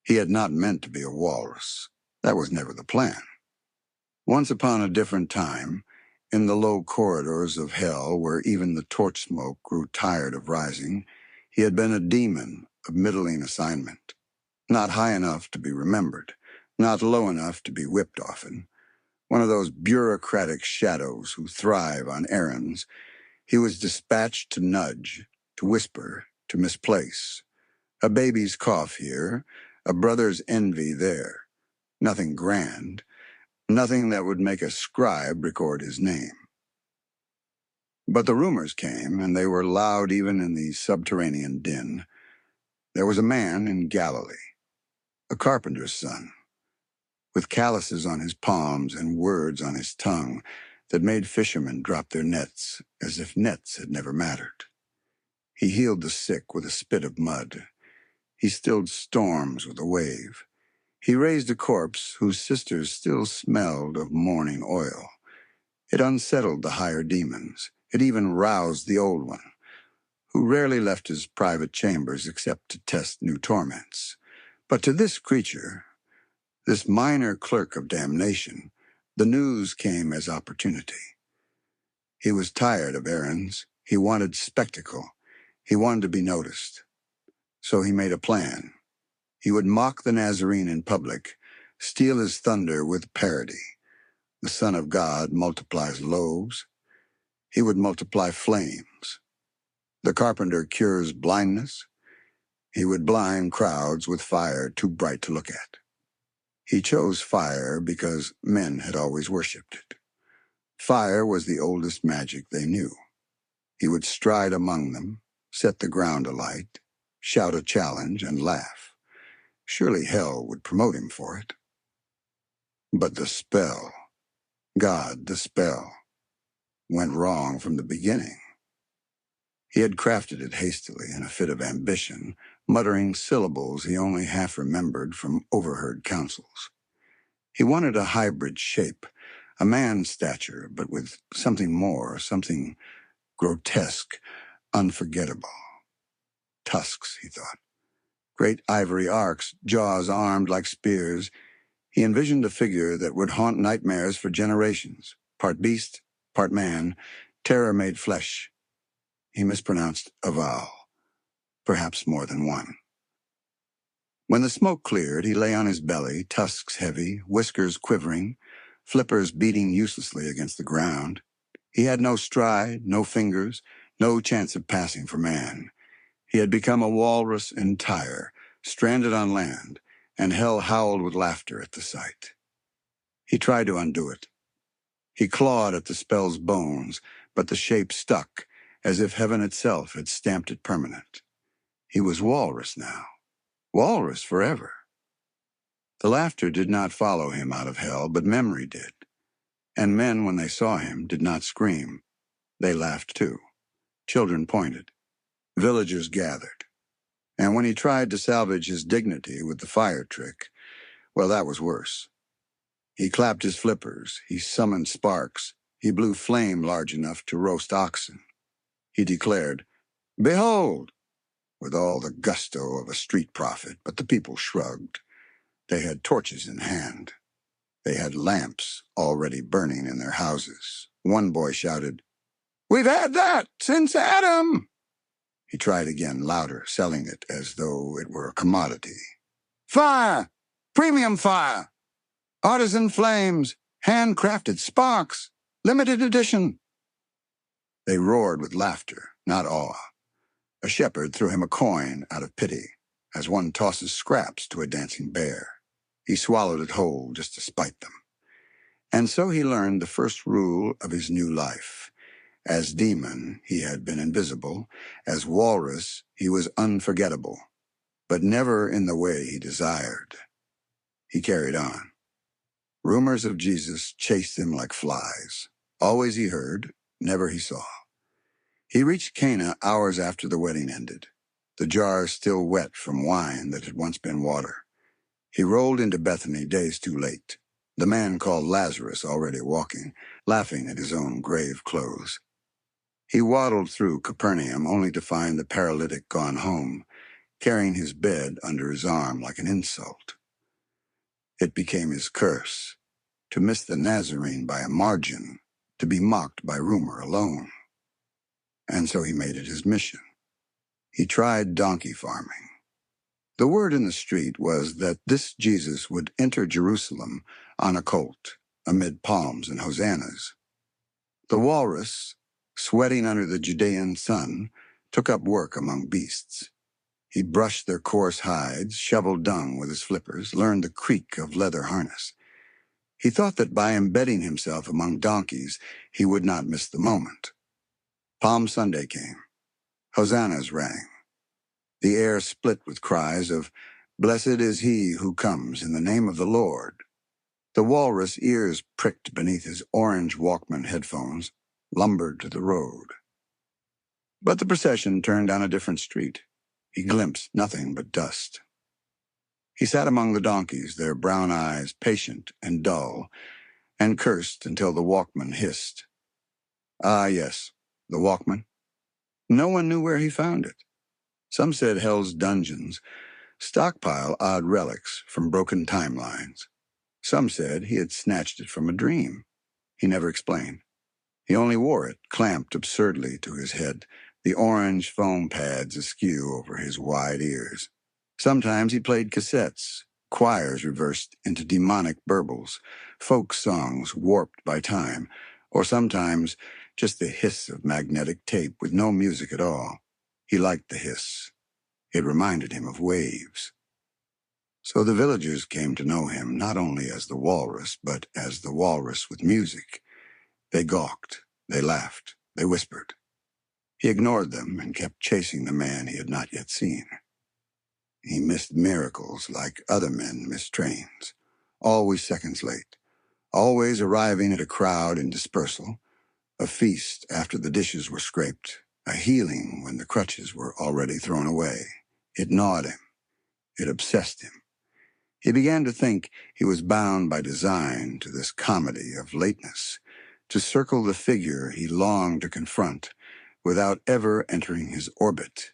He had not meant to be a walrus. That was never the plan. Once upon a different time, in the low corridors of hell where even the torch smoke grew tired of rising, he had been a demon of middling assignment. Not high enough to be remembered, not low enough to be whipped often. One of those bureaucratic shadows who thrive on errands, he was dispatched to nudge, to whisper, to misplace. A baby's cough here, a brother's envy there. Nothing grand, nothing that would make a scribe record his name. But the rumors came, and they were loud even in the subterranean din. There was a man in Galilee, a carpenter's son, with calluses on his palms and words on his tongue that made fishermen drop their nets as if nets had never mattered. He healed the sick with a spit of mud. He stilled storms with a wave. He raised a corpse whose sisters still smelled of morning oil. It unsettled the higher demons. It even roused the old one, who rarely left his private chambers except to test new torments. But to this creature, this minor clerk of damnation, the news came as opportunity. He was tired of errands. He wanted spectacle. He wanted to be noticed. So he made a plan. He would mock the Nazarene in public, steal his thunder with parody. The Son of God multiplies loaves. He would multiply flames. The carpenter cures blindness. He would blind crowds with fire too bright to look at. He chose fire because men had always worshipped it. Fire was the oldest magic they knew. He would stride among them, set the ground alight, shout a challenge, and laugh. Surely hell would promote him for it. But the spell, God, the spell, went wrong from the beginning. He had crafted it hastily in a fit of ambition, muttering syllables he only half remembered from overheard counsels. He wanted a hybrid shape, a man's stature, but with something more, something grotesque, unforgettable. Tusks, he thought. Great ivory arcs, jaws armed like spears. He envisioned a figure that would haunt nightmares for generations. Part beast, part man, terror made flesh. He mispronounced avowal, perhaps more than one. When the smoke cleared, he lay on his belly, tusks heavy, whiskers quivering, flippers beating uselessly against the ground. He had no stride, no fingers, no chance of passing for man. He had become a walrus entire, stranded on land, and hell howled with laughter at the sight. He tried to undo it. He clawed at the spell's bones, but the shape stuck, as if heaven itself had stamped it permanent. He was walrus now. Walrus forever. The laughter did not follow him out of hell, but memory did. And men, when they saw him, did not scream. They laughed too. Children pointed. Villagers gathered. And when he tried to salvage his dignity with the fire trick, well, that was worse. He clapped his flippers. He summoned sparks. He blew flame large enough to roast oxen. He declared, "Behold!" with all the gusto of a street prophet, but the people shrugged. They had torches in hand. They had lamps already burning in their houses. One boy shouted, "We've had that since Adam!" He tried again, louder, selling it as though it were a commodity. "Fire! Premium fire! Artisan flames! Handcrafted sparks! Limited edition!" They roared with laughter, not awe. A shepherd threw him a coin out of pity, as one tosses scraps to a dancing bear. He swallowed it whole just to spite them. And so he learned the first rule of his new life. As demon, he had been invisible. As walrus, he was unforgettable, but never in the way he desired. He carried on. Rumors of Jesus chased him like flies. Always he heard, never he saw. He reached Cana hours after the wedding ended, the jars still wet from wine that had once been water. He rolled into Bethany days too late, the man called Lazarus already walking, laughing at his own grave clothes. He waddled through Capernaum only to find the paralytic gone home, carrying his bed under his arm like an insult. It became his curse, to miss the Nazarene by a margin, to be mocked by rumor alone. And so he made it his mission. He tried donkey farming. The word in the street was that this Jesus would enter Jerusalem on a colt, amid palms and hosannas. The Walrus, sweating under the Judean sun, took up work among beasts. He brushed their coarse hides, shoveled dung with his flippers, learned the creak of leather harness. He thought that by embedding himself among donkeys, he would not miss the moment. Palm Sunday came. Hosannas rang. The air split with cries of, "Blessed is he who comes in the name of the Lord." The Walrus, ears pricked beneath his orange Walkman headphones, lumbered to the road. But the procession turned down a different street. He glimpsed nothing but dust. He sat among the donkeys, their brown eyes patient and dull, and cursed until the Walkman hissed. Ah, yes, the Walkman. No one knew where he found it. Some said Hell's dungeons, stockpile odd relics from broken timelines. Some said he had snatched it from a dream. He never explained. He only wore it, clamped absurdly to his head, the orange foam pads askew over his wide ears. Sometimes he played cassettes, choirs reversed into demonic burbles, folk songs warped by time, or sometimes just the hiss of magnetic tape with no music at all. He liked the hiss. It reminded him of waves. So the villagers came to know him not only as the Walrus, but as the Walrus with music. They gawked, they laughed, they whispered. He ignored them and kept chasing the man he had not yet seen. He missed miracles like other men miss trains, always seconds late, always arriving at a crowd in dispersal, a feast after the dishes were scraped, a healing when the crutches were already thrown away. It gnawed him. It obsessed him. He began to think he was bound by design to this comedy of lateness, to circle the figure he longed to confront without ever entering his orbit.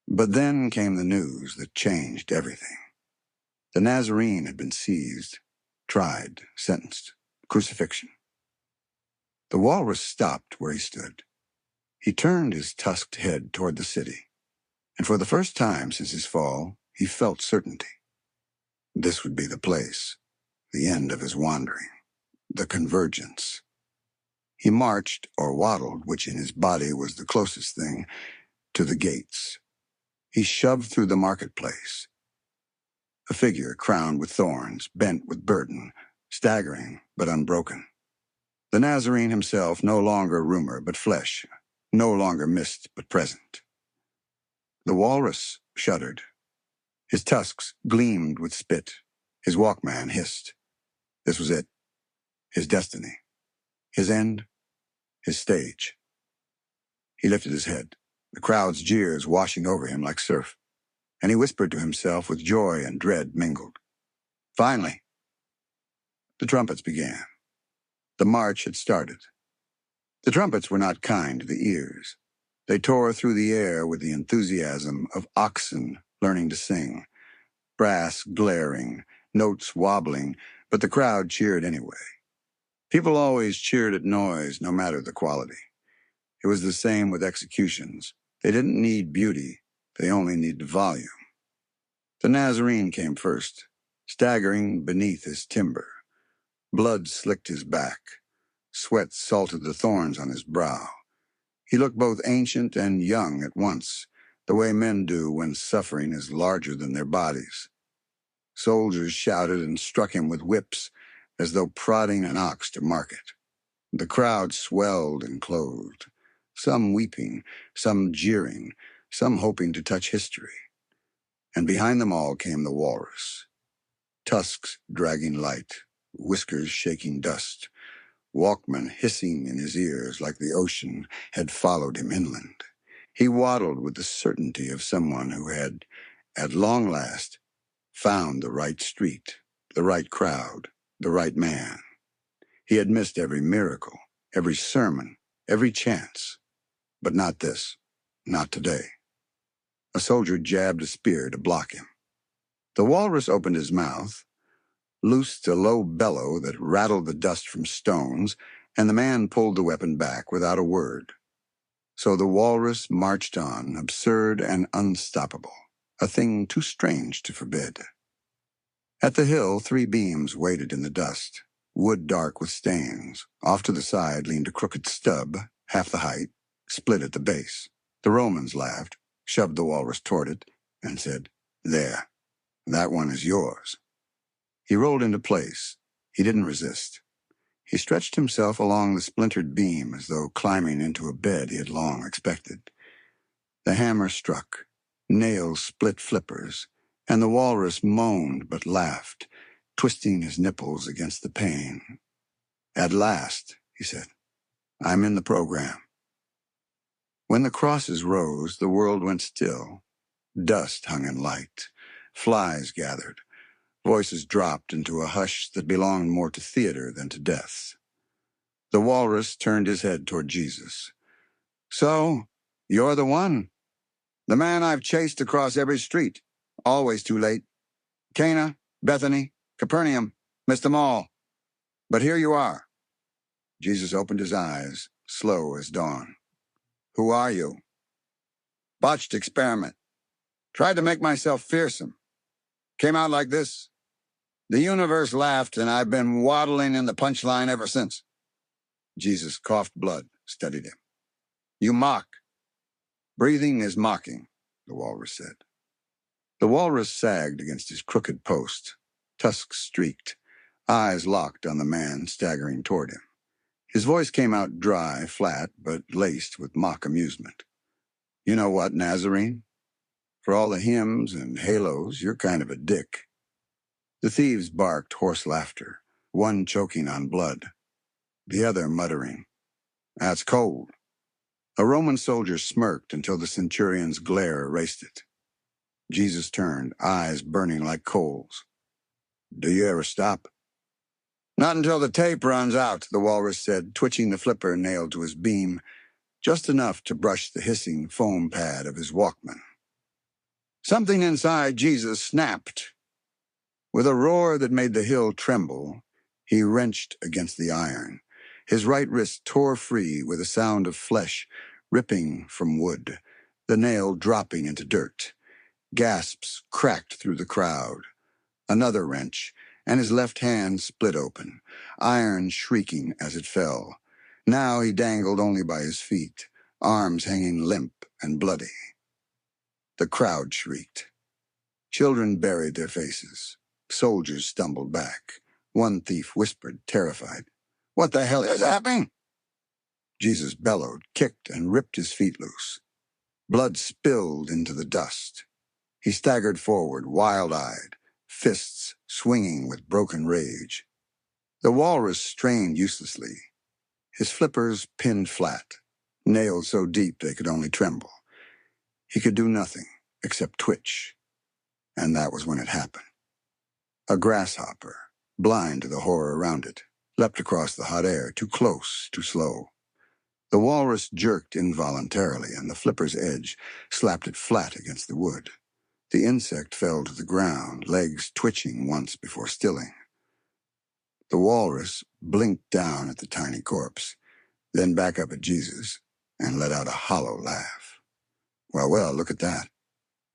But then came the news that changed everything. The Nazarene had been seized, tried, sentenced, crucifixion. The Walrus stopped where he stood. He turned his tusked head toward the city, and for the first time since his fall, he felt certainty. This would be the place, the end of his wandering, the convergence. He marched, or waddled, which in his body was the closest thing, to the gates. He shoved through the marketplace. A figure crowned with thorns, bent with burden, staggering but unbroken. The Nazarene himself, no longer rumor but flesh, no longer mist but present. The Walrus shuddered. His tusks gleamed with spit. His Walkman hissed. This was it. His destiny. His end. His stage. He lifted his head, the crowd's jeers washing over him like surf, and he whispered to himself with joy and dread mingled. Finally, the trumpets began. The march had started. The trumpets were not kind to the ears. They tore through the air with the enthusiasm of oxen learning to sing, brass glaring, notes wobbling, but the crowd cheered anyway. People always cheered at noise, no matter the quality. It was the same with executions. They didn't need beauty, they only needed volume. The Nazarene came first, staggering beneath his timber. Blood slicked his back. Sweat salted the thorns on his brow. He looked both ancient and young at once, the way men do when suffering is larger than their bodies. Soldiers shouted and struck him with whips, as though prodding an ox to market. The crowd swelled and closed, some weeping, some jeering, some hoping to touch history. And behind them all came the Walrus, tusks dragging light, whiskers shaking dust, Walkman hissing in his ears like the ocean had followed him inland. He waddled with the certainty of someone who had, at long last, found the right street, the right crowd, the right man. He had missed every miracle, every sermon, every chance. But not this, not today. A soldier jabbed a spear to block him. The walrus opened his mouth, loosed a low bellow that rattled the dust from stones, and the man pulled the weapon back without a word. So the walrus marched on, absurd and unstoppable, a thing too strange to forbid. At the hill, 3 beams waited in the dust, wood dark with stains. Off to the side leaned a crooked stub, half the height, split at the base. The Romans laughed, shoved the walrus toward it, and said, "There, that one is yours." He rolled into place. He didn't resist. He stretched himself along the splintered beam as though climbing into a bed he had long expected. The hammer struck. Nails split flippers, and the walrus moaned but laughed, twisting his nipples against the pain. "At last," he said, "I'm in the program." When the crosses rose, the world went still. Dust hung in light. Flies gathered. Voices dropped into a hush that belonged more to theater than to death. The walrus turned his head toward Jesus. "So, you're the one. The man I've chased across every street. Always too late. Cana, Bethany, Capernaum, missed them all. But here you are." Jesus opened his eyes, slow as dawn. "Who are you?" "Botched experiment. Tried to make myself fearsome. Came out like this. The universe laughed, and I've been waddling in the punchline ever since." Jesus coughed blood, studied him. "You mock." "Breathing is mocking," the walrus said. The walrus sagged against his crooked post, tusks streaked, eyes locked on the man staggering toward him. His voice came out dry, flat, but laced with mock amusement. "You know what, Nazarene? For all the hymns and halos, you're kind of a dick." The thieves barked hoarse laughter, one choking on blood, the other muttering, "That's cold." A Roman soldier smirked until the centurion's glare erased it. Jesus turned, eyes burning like coals. "Do you ever stop?" "Not until the tape runs out," the walrus said, twitching the flipper nailed to his beam, just enough to brush the hissing foam pad of his Walkman. Something inside Jesus snapped. With a roar that made the hill tremble, he wrenched against the iron. His right wrist tore free with a sound of flesh ripping from wood, the nail dropping into dirt. Gasps cracked through the crowd. Another wrench, and his left hand split open, iron shrieking as it fell. Now he dangled only by his feet, arms hanging limp and bloody. The crowd shrieked. Children buried their faces. Soldiers stumbled back. One thief whispered, terrified, "What the hell is happening?" Jesus bellowed, kicked, and ripped his feet loose. Blood spilled into the dust. He staggered forward, wild-eyed, fists swinging with broken rage. The walrus strained uselessly, his flippers pinned flat, nails so deep they could only tremble. He could do nothing except twitch, and that was when it happened. A grasshopper, blind to the horror around it, leapt across the hot air, too close, too slow. The walrus jerked involuntarily, and the flipper's edge slapped it flat against the wood. The insect fell to the ground, legs twitching once before stilling. The walrus blinked down at the tiny corpse, then back up at Jesus, and let out a hollow laugh. Well, look at that.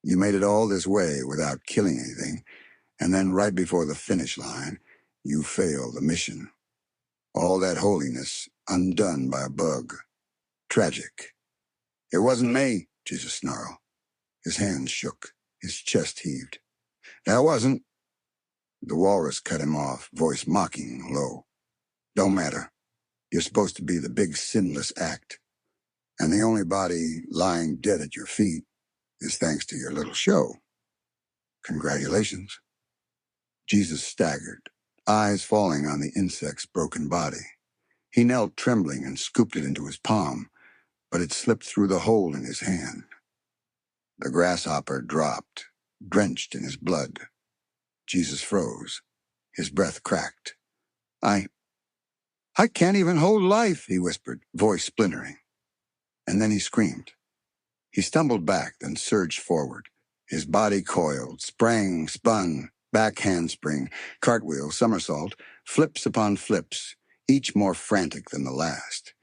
You made it all this way without killing anything, and then right before the finish line, you fail the mission. All that holiness undone by a bug. Tragic." "It wasn't me," Jesus snarled. His hands shook. His chest heaved. "That wasn't." The walrus cut him off, voice mocking, low. "Don't matter. You're supposed to be the big sinless act. And the only body lying dead at your feet is thanks to your little show. Congratulations." Jesus staggered, eyes falling on the insect's broken body. He knelt trembling and scooped it into his palm, but it slipped through the hole in his hand. The grasshopper dropped, drenched in his blood. Jesus froze. His breath cracked. I can't even hold life," he whispered, voice splintering. And then he screamed. He stumbled back, then surged forward. His body coiled, sprang, spun, back handspring, cartwheel, somersault, flips upon flips, each more frantic than the last.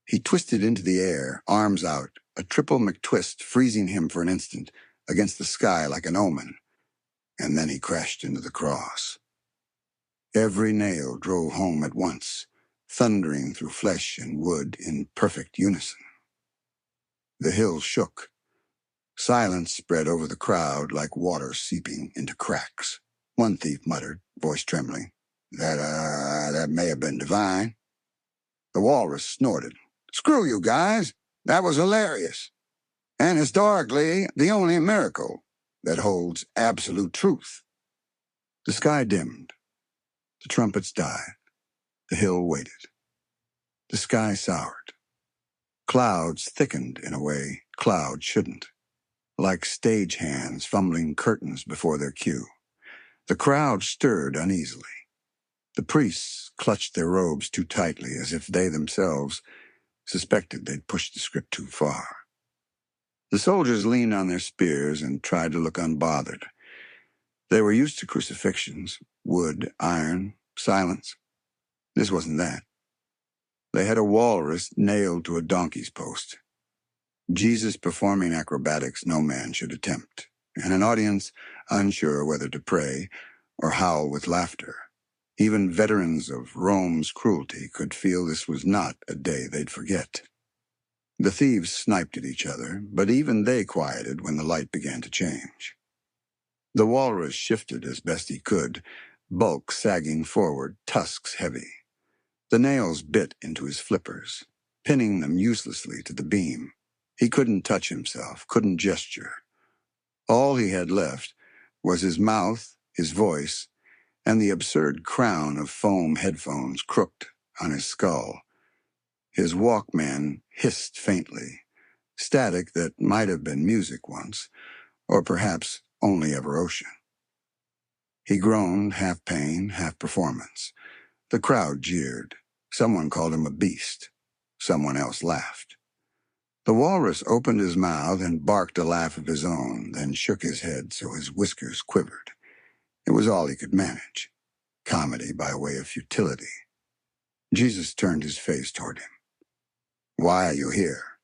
He twisted into the air, arms out, a triple McTwist freezing him for an instant, against the sky like an omen, and then he crashed into the cross. Every nail drove home at once, thundering through flesh and wood in perfect unison. The hill shook. Silence spread over the crowd like water seeping into cracks. One thief muttered, voice trembling, That may have been divine." The Walrus snorted. "Screw you guys. That was hilarious. And historically, the only miracle that holds absolute truth." The sky dimmed. The trumpets died. The hill waited. The sky soured. Clouds thickened in a way clouds shouldn't, like stage hands fumbling curtains before their cue. The crowd stirred uneasily. The priests clutched their robes too tightly, as if they themselves suspected they'd pushed the script too far. The soldiers leaned on their spears and tried to look unbothered. They were used to crucifixions, wood, iron, silence. This wasn't that. They had a walrus nailed to a donkey's post. Jesus performing acrobatics no man should attempt, and an audience unsure whether to pray or howl with laughter. Even veterans of Rome's cruelty could feel this was not a day they'd forget. The thieves sniped at each other, but even they quieted when the light began to change. The walrus shifted as best he could, bulk sagging forward, tusks heavy. The nails bit into his flippers, pinning them uselessly to the beam. He couldn't touch himself, couldn't gesture. All he had left was his mouth, his voice, and the absurd crown of foam headphones crooked on his skull. His Walkman hissed faintly, static that might have been music once, or perhaps only ever ocean. He groaned, half pain, half performance. The crowd jeered. Someone called him a beast. Someone else laughed. The walrus opened his mouth and barked a laugh of his own, then shook his head so his whiskers quivered. It was all he could manage. Comedy by way of futility. Jesus turned his face toward him. "Why are you here?"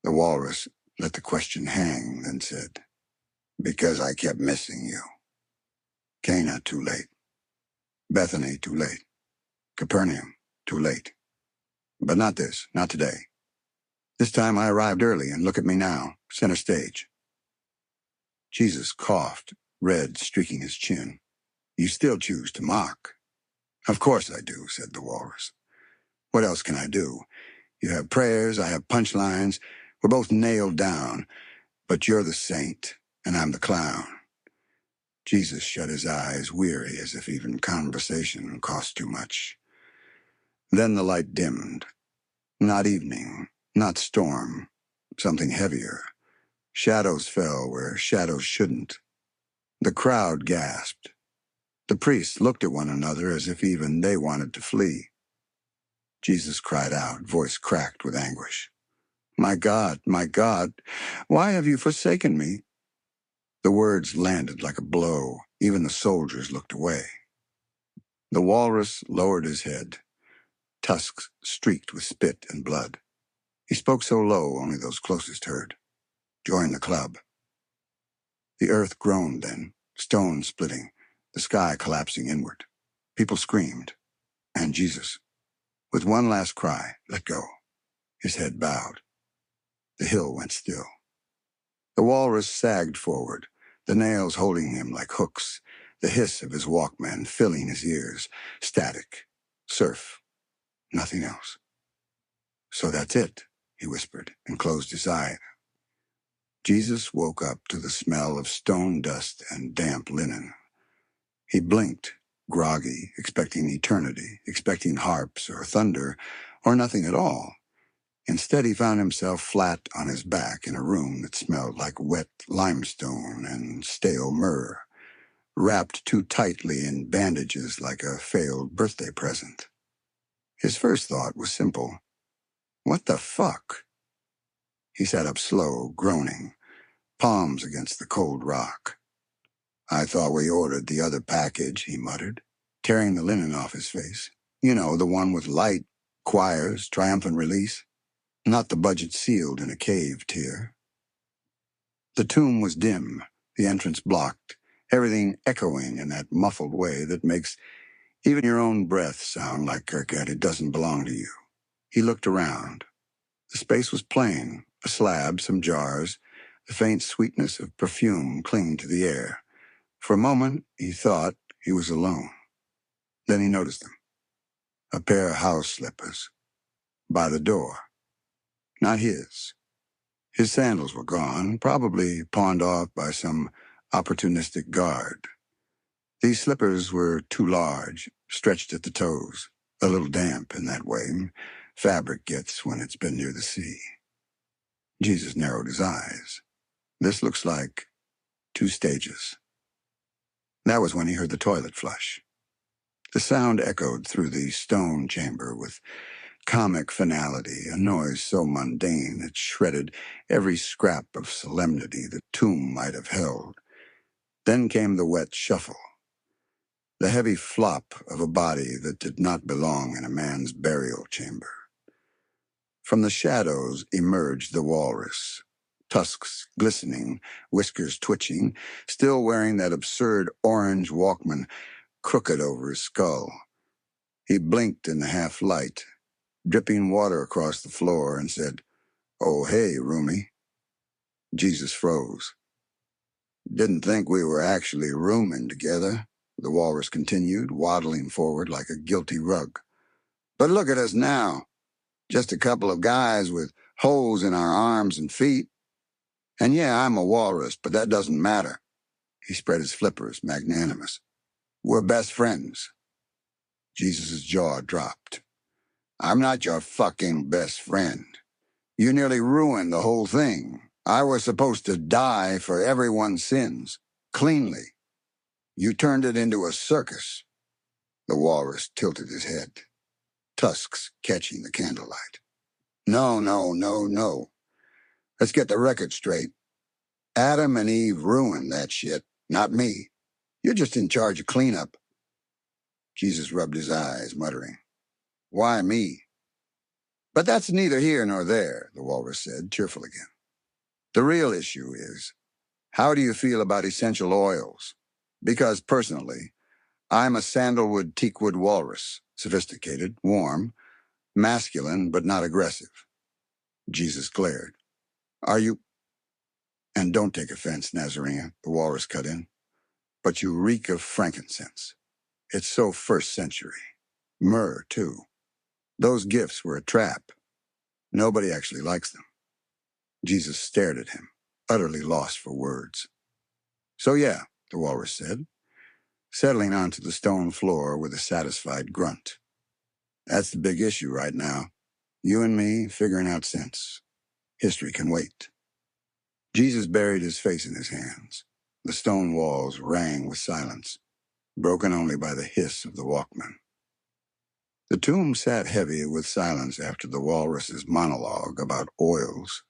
The walrus let the question hang, then said, "Because I kept missing you. Cana, too late. Bethany, too late. Capernaum, too late. But not this, not today. This time I arrived early, and look at me now, center stage." Jesus coughed, red streaking his chin. "You still choose to mock." "Of course I do," said the walrus. "What else can I do? You have prayers, I have punchlines. We're both nailed down, but you're the saint, and I'm the clown." Jesus shut his eyes, weary, as if even conversation cost too much. Then the light dimmed. Not evening, not storm, something heavier. Shadows fell where shadows shouldn't. The crowd gasped. The priests looked at one another as if even they wanted to flee. Jesus cried out, voice cracked with anguish. My God, why have you forsaken me?" The words landed like a blow. Even the soldiers looked away. The walrus lowered his head, tusks streaked with spit and blood. He spoke so low only those closest heard. "Join the club." The earth groaned then, stone splitting, the sky collapsing inward. People screamed. And Jesus, with one last cry, let go. His head bowed. The hill went still. The walrus sagged forward, the nails holding him like hooks, the hiss of his Walkman filling his ears. Static. Surf. Nothing else. "So that's it," he whispered, and closed his eye. Jesus woke up to the smell of stone dust and damp linen. He blinked, groggy, expecting eternity, expecting harps or thunder, or nothing at all. Instead, he found himself flat on his back in a room that smelled like wet limestone and stale myrrh, wrapped too tightly in bandages like a failed birthday present. His first thought was simple. What the fuck? He sat up slow, groaning, palms against the cold rock. "I thought we ordered the other package," he muttered, tearing the linen off his face. "You know, the one with light, choirs, triumphant release. Not the budget sealed in a cave tier." The tomb was dim, the entrance blocked, everything echoing in that muffled way that makes even your own breath sound like cricket. It doesn't belong to you. He looked around. The space was plain, a slab, some jars, the faint sweetness of perfume clinging to the air. For a moment, he thought he was alone. Then he noticed them. A pair of house slippers. By the door. Not his. His sandals were gone, probably pawned off by some opportunistic guard. These slippers were too large, stretched at the toes, a little damp in that way fabric gets when it's been near the sea. Jesus narrowed his eyes. This looks like 2 stages. That was when he heard the toilet flush. The sound echoed through the stone chamber with comic finality, a noise so mundane it shredded every scrap of solemnity the tomb might have held. Then came the wet shuffle, the heavy flop of a body that did not belong in a man's burial chamber. From the shadows emerged the walrus, tusks glistening, whiskers twitching, still wearing that absurd orange Walkman crooked over his skull. He blinked in the half-light, dripping water across the floor, and said, "Oh, hey, roomie." Jesus froze. "Didn't think we were actually rooming together," the walrus continued, waddling forward like a guilty rug. "But look at us now. Just a couple of guys with holes in our arms and feet. And yeah, I'm a walrus, but that doesn't matter." He spread his flippers, magnanimous. "We're best friends." Jesus' jaw dropped. "I'm not your fucking best friend. You nearly ruined the whole thing. I was supposed to die for everyone's sins, cleanly. You turned it into a circus." The walrus tilted his head, tusks catching the candlelight. "No, no, no, no. Let's get the record straight. Adam and Eve ruined that shit, not me. You're just in charge of cleanup." Jesus rubbed his eyes, muttering, "Why me?" "But that's neither here nor there," the walrus said, cheerful again. "The real issue is, how do you feel about essential oils? Because, personally, I'm a sandalwood teakwood walrus, sophisticated, warm, masculine, but not aggressive." Jesus glared. "Are you—" "And don't take offense, Nazarene," the walrus cut in, "but you reek of frankincense. It's so first century. Myrrh, too. Those gifts were a trap. Nobody actually likes them." Jesus stared at him, utterly lost for words. "So yeah," the walrus said, settling onto the stone floor with a satisfied grunt. "That's the big issue right now. You and me figuring out sense. History can wait." Jesus buried his face in his hands. The stone walls rang with silence, broken only by the hiss of the Walkman. The tomb sat heavy with silence after the walrus's monologue about oils.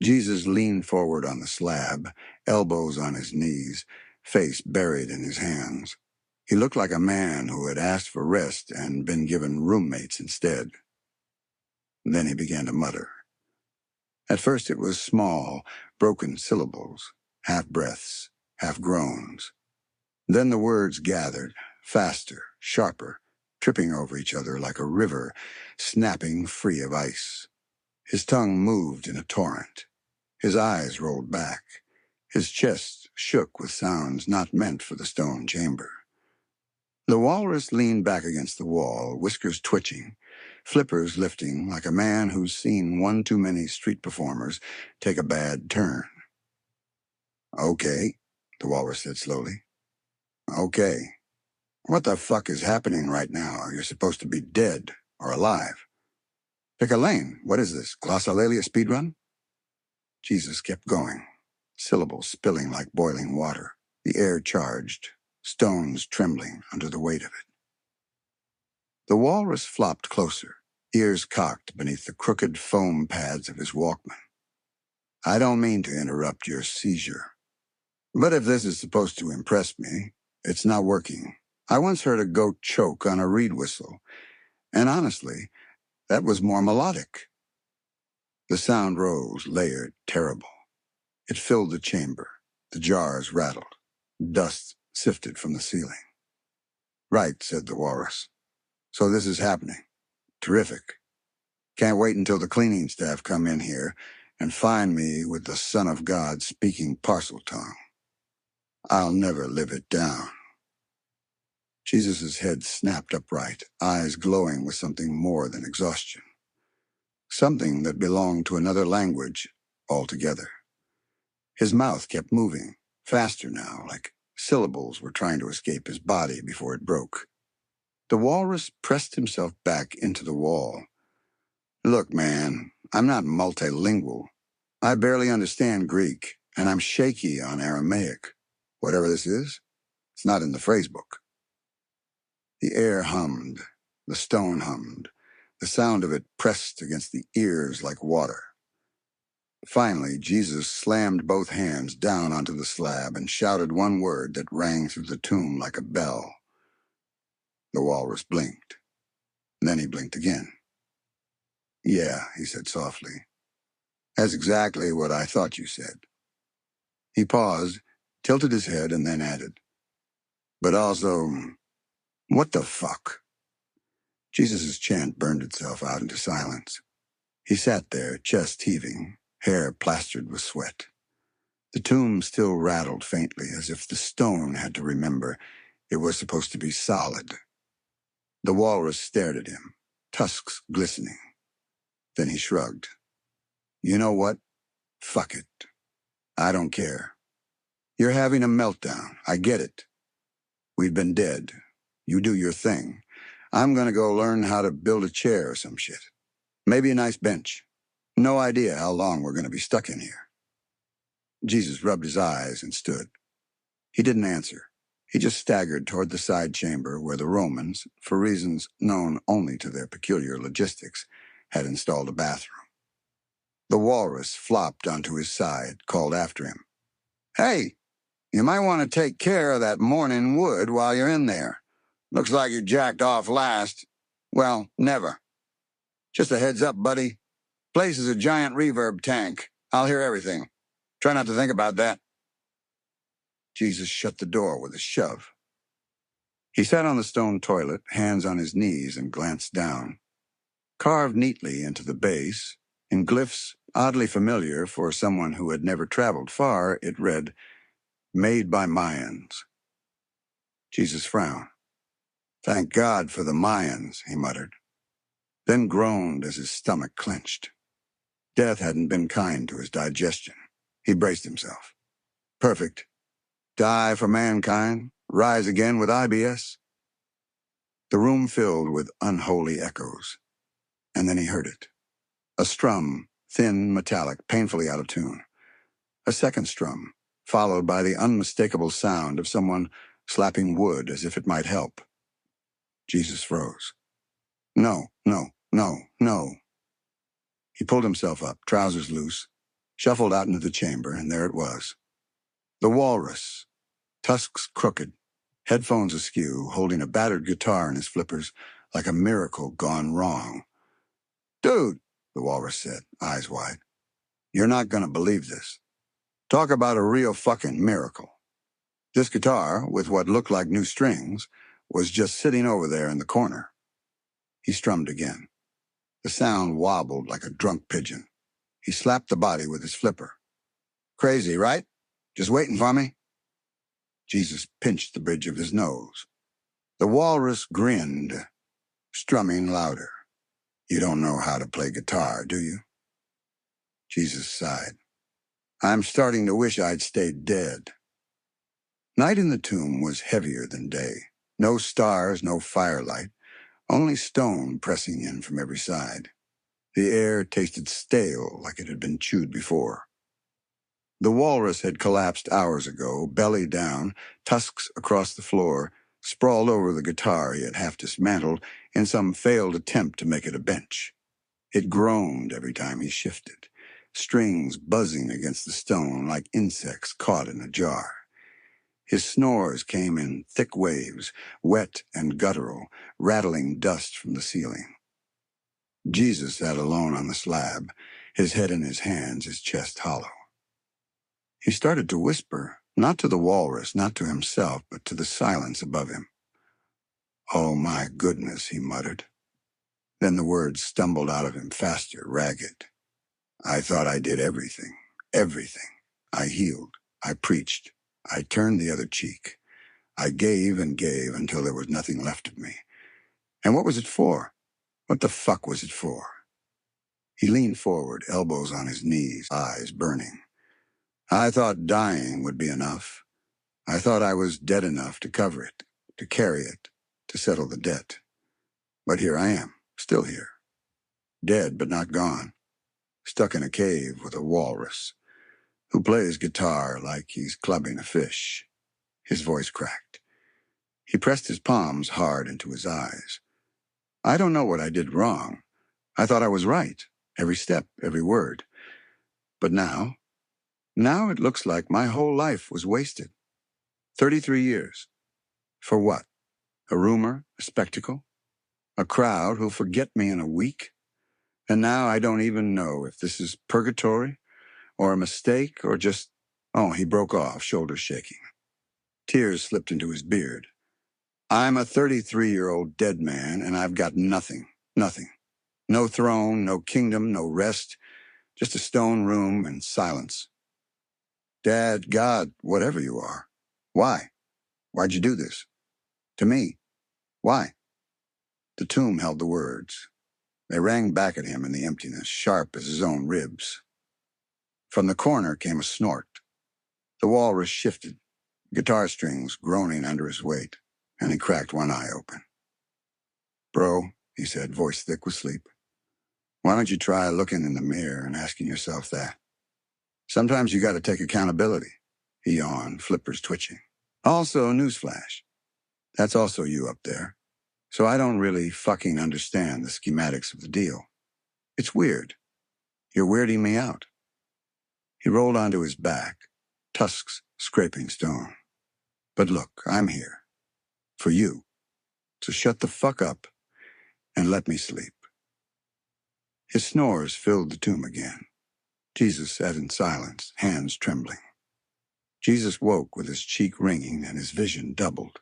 Jesus leaned forward on the slab, elbows on his knees, face buried in his hands. He looked like a man who had asked for rest and been given roommates instead. Then he began to mutter. At first it was small, broken syllables, half-breaths, half-groans. Then the words gathered, faster, sharper, tripping over each other like a river, snapping free of ice. His tongue moved in a torrent. His eyes rolled back. His chest shook with sounds not meant for the stone chamber. The walrus leaned back against the wall, whiskers twitching, flippers lifting like a man who's seen one too many street performers take a bad turn. "Okay," the walrus said slowly. "Okay. What the fuck is happening right now? You're supposed to be dead or alive. Pick a lane. What is this, glossolalia speedrun?" Jesus kept going, syllables spilling like boiling water, the air charged, stones trembling under the weight of it. The walrus flopped closer, ears cocked beneath the crooked foam pads of his Walkman. I don't mean to interrupt your seizure, but if this is supposed to impress me, it's not working. I once heard a goat choke on a reed whistle, and honestly, that was more melodic. The sound rose, layered, terrible. It filled the chamber. The jars rattled. Dust sifted from the ceiling. Right, said the walrus. So this is happening. Terrific. Can't wait until the cleaning staff come in here and find me with the Son of God speaking parcel tongue. I'll never live it down. Jesus' head snapped upright, eyes glowing with something more than exhaustion. Something that belonged to another language altogether. His mouth kept moving, faster now, like syllables were trying to escape his body before it broke. The walrus pressed himself back into the wall. Look, man, I'm not multilingual. I barely understand Greek, and I'm shaky on Aramaic. Whatever this is, it's not in the phrase book. The air hummed. The stone hummed. The sound of it pressed against the ears like water. Finally, Jesus slammed both hands down onto the slab and shouted one word that rang through the tomb like a bell. The walrus blinked. Then he blinked again. Yeah, he said softly. That's exactly what I thought you said. He paused, tilted his head, and then added, but also, what the fuck? Jesus' chant burned itself out into silence. He sat there, chest heaving, hair plastered with sweat. The tomb still rattled faintly, as if the stone had to remember it was supposed to be solid. The walrus stared at him, tusks glistening. Then he shrugged. You know what? Fuck it. I don't care. You're having a meltdown. I get it. We've been dead. You do your thing. I'm gonna go learn how to build a chair or some shit. Maybe a nice bench. No idea how long we're gonna be stuck in here. Jesus rubbed his eyes and stood. He didn't answer. He just staggered toward the side chamber where the Romans, for reasons known only to their peculiar logistics, had installed a bathroom. The walrus flopped onto his side, called after him. Hey, you might want to take care of that morning wood while you're in there. Looks like you jacked off last. Well, never. Just a heads up, buddy. Place is a giant reverb tank. I'll hear everything. Try not to think about that. Jesus shut the door with a shove. He sat on the stone toilet, hands on his knees, and glanced down. Carved neatly into the base, in glyphs oddly familiar for someone who had never traveled far, it read, Made by Mayans. Jesus frowned. Thank God for the Mayans, he muttered, then groaned as his stomach clenched. Death hadn't been kind to his digestion. He braced himself. Perfect. Die for mankind, rise again with IBS. The room filled with unholy echoes. And then he heard it. A strum, thin, metallic, painfully out of tune. A second strum, followed by the unmistakable sound of someone slapping wood as if it might help. Jesus froze. No, no, no, no. He pulled himself up, trousers loose, shuffled out into the chamber, and there it was. The walrus, tusks crooked, headphones askew, holding a battered guitar in his flippers like a miracle gone wrong. Dude, the walrus said, eyes wide, you're not gonna believe this. Talk about a real fucking miracle. This guitar, with what looked like new strings, was just sitting over there in the corner. He strummed again. The sound wobbled like a drunk pigeon. He slapped the body with his flipper. Crazy, right? Just waiting for me? Jesus pinched the bridge of his nose. The walrus grinned, strumming louder. You don't know how to play guitar, do you? Jesus sighed. I'm starting to wish I'd stayed dead. Night in the tomb was heavier than day. No stars, no firelight, only stone pressing in from every side. The air tasted stale like it had been chewed before. The walrus had collapsed hours ago, belly down, tusks across the floor, sprawled over the guitar he had half dismantled in some failed attempt to make it a bench. It groaned every time he shifted, strings buzzing against the stone like insects caught in a jar. His snores came in thick waves, wet and guttural, rattling dust from the ceiling. Jesus sat alone on the slab, his head in his hands, his chest hollow. He started to whisper, not to the walrus, not to himself, but to the silence above him. "Oh, my goodness," he muttered. Then the words stumbled out of him faster, ragged. "I thought I did everything. Everything. I healed. I preached. I turned the other cheek. I gave and gave until there was nothing left of me. And what was it for? What the fuck was it for?" He leaned forward, elbows on his knees, eyes burning. "I thought dying would be enough. I thought I was dead enough to cover it, to carry it, to settle the debt. But here I am, still here. Dead but not gone. Stuck in a cave with a walrus who plays guitar like he's clubbing a fish." His voice cracked. He pressed his palms hard into his eyes. "I don't know what I did wrong. I thought I was right, every step, every word. But now it looks like my whole life was wasted. 33 years. For what? A rumor? A spectacle? A crowd who'll forget me in a week? And now I don't even know if this is purgatory, or a mistake, or just—" Oh, he broke off, shoulders shaking. Tears slipped into his beard. "I'm a 33-year-old dead man, and I've got nothing. Nothing. No throne, no kingdom, no rest, just a stone room and silence. Dad, God, whatever you are. Why? Why'd you do this? To me? Why?" The tomb held the words. They rang back at him in the emptiness, sharp as his own ribs. From the corner came a snort. The walrus shifted, guitar strings groaning under his weight, and he cracked one eye open. "Bro," he said, voice thick with sleep, "why don't you try looking in the mirror and asking yourself that? Sometimes you gotta take accountability." He yawned, flippers twitching. "Also, newsflash. That's also you up there. So I don't really fucking understand the schematics of the deal. It's weird. You're weirding me out." He rolled onto his back, tusks scraping stone. "But look, I'm here. For you. So shut the fuck up and let me sleep." His snores filled the tomb again. Jesus sat in silence, hands trembling. Jesus woke with his cheek ringing and his vision doubled.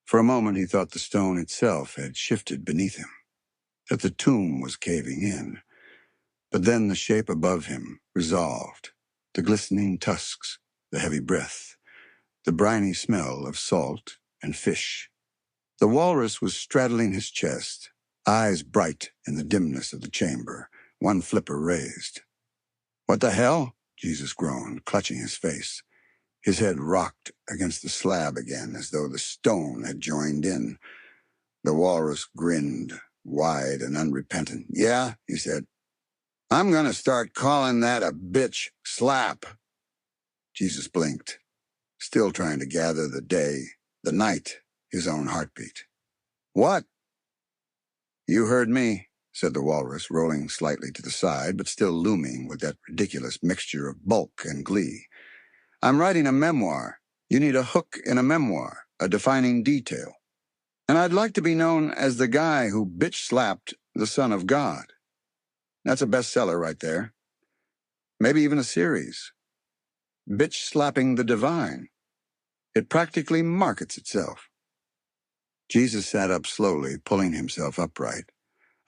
For a moment he thought the stone itself had shifted beneath him, that the tomb was caving in. But then the shape above him resolved, the glistening tusks, the heavy breath, the briny smell of salt and fish. The walrus was straddling his chest, eyes bright in the dimness of the chamber, one flipper raised. "What the hell?" Jesus groaned, clutching his face. His head rocked against the slab again as though the stone had joined in. The walrus grinned, wide and unrepentant. "Yeah," he said. "I'm gonna start calling that a bitch slap." Jesus blinked, still trying to gather the day, the night, his own heartbeat. "What?" "You heard me," said the walrus, rolling slightly to the side, but still looming with that ridiculous mixture of bulk and glee. "I'm writing a memoir. You need a hook in a memoir, a defining detail. And I'd like to be known as the guy who bitch-slapped the Son of God. That's a bestseller right there. Maybe even a series. Bitch-slapping the divine. It practically markets itself." Jesus sat up slowly, pulling himself upright,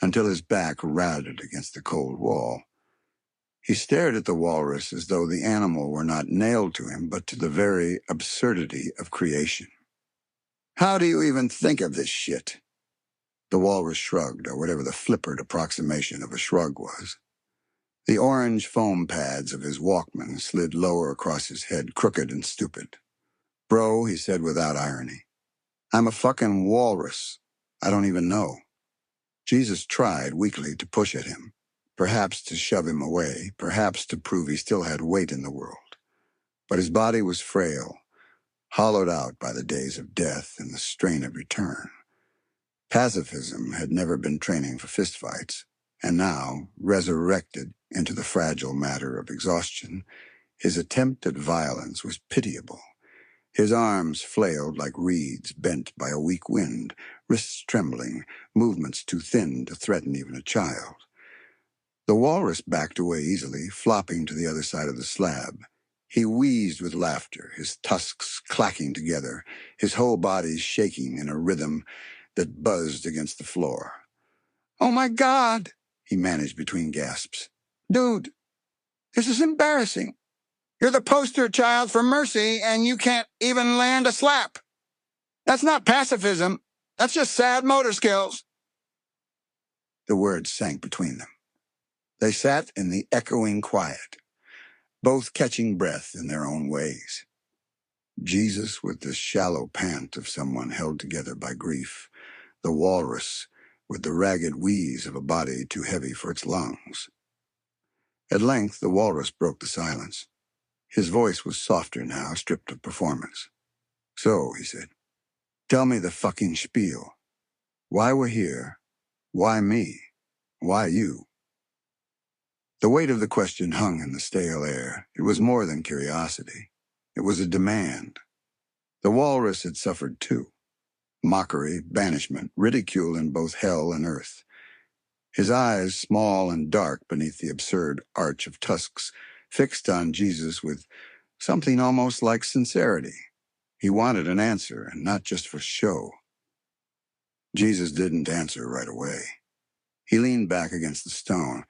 until his back rattled against the cold wall. He stared at the walrus as though the animal were not nailed to him, but to the very absurdity of creation. "How do you even think of this shit?" The walrus shrugged, or whatever the flippered approximation of a shrug was. The orange foam pads of his Walkman slid lower across his head, crooked and stupid. "Bro," he said without irony, "I'm a fucking walrus. I don't even know." Jesus tried weakly to push at him, perhaps to shove him away, perhaps to prove he still had weight in the world. But his body was frail, hollowed out by the days of death and the strain of return. Pacifism had never been training for fistfights, and now, resurrected, into the fragile matter of exhaustion, his attempt at violence was pitiable. His arms flailed like reeds bent by a weak wind, wrists trembling, movements too thin to threaten even a child. The walrus backed away easily, flopping to the other side of the slab. He wheezed with laughter, his tusks clacking together, his whole body shaking in a rhythm that buzzed against the floor. "Oh my God," he managed between gasps. "Dude, this is embarrassing. You're the poster child for mercy, and you can't even land a slap. That's not pacifism. That's just sad motor skills." The words sank between them. They sat in the echoing quiet, both catching breath in their own ways. Jesus with the shallow pant of someone held together by grief, the walrus with the ragged wheeze of a body too heavy for its lungs. At length, the walrus broke the silence. His voice was softer now, stripped of performance. "So," he said, "tell me the fucking spiel. Why we're here? Why me? Why you?" The weight of the question hung in the stale air. It was more than curiosity. It was a demand. The walrus had suffered too. Mockery, banishment, ridicule in both hell and earth. His eyes, small and dark beneath the absurd arch of tusks, fixed on Jesus with something almost like sincerity. He wanted an answer, and not just for show. Jesus didn't answer right away. He leaned back against the stone,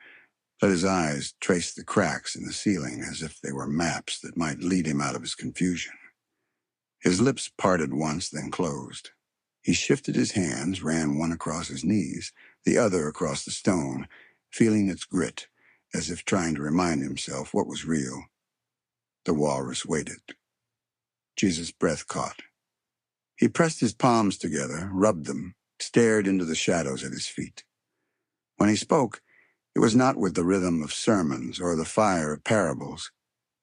let his eyes trace the cracks in the ceiling as if they were maps that might lead him out of his confusion. His lips parted once, then closed. He shifted his hands, ran one across his knees, the other across the stone, feeling its grit, as if trying to remind himself what was real. The walrus waited. Jesus' breath caught. He pressed his palms together, rubbed them, stared into the shadows at his feet. When he spoke, it was not with the rhythm of sermons or the fire of parables.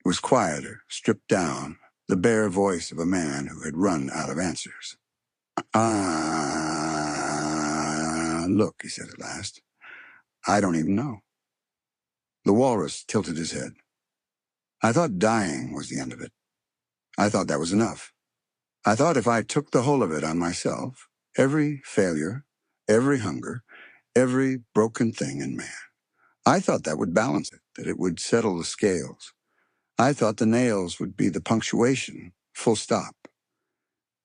It was quieter, stripped down, the bare voice of a man who had run out of answers. Look," he said at last. "I don't even know." The walrus tilted his head. "I thought dying was the end of it. I thought that was enough. I thought if I took the whole of it on myself, every failure, every hunger, every broken thing in man, I thought that would balance it, that it would settle the scales. I thought the nails would be the punctuation, full stop."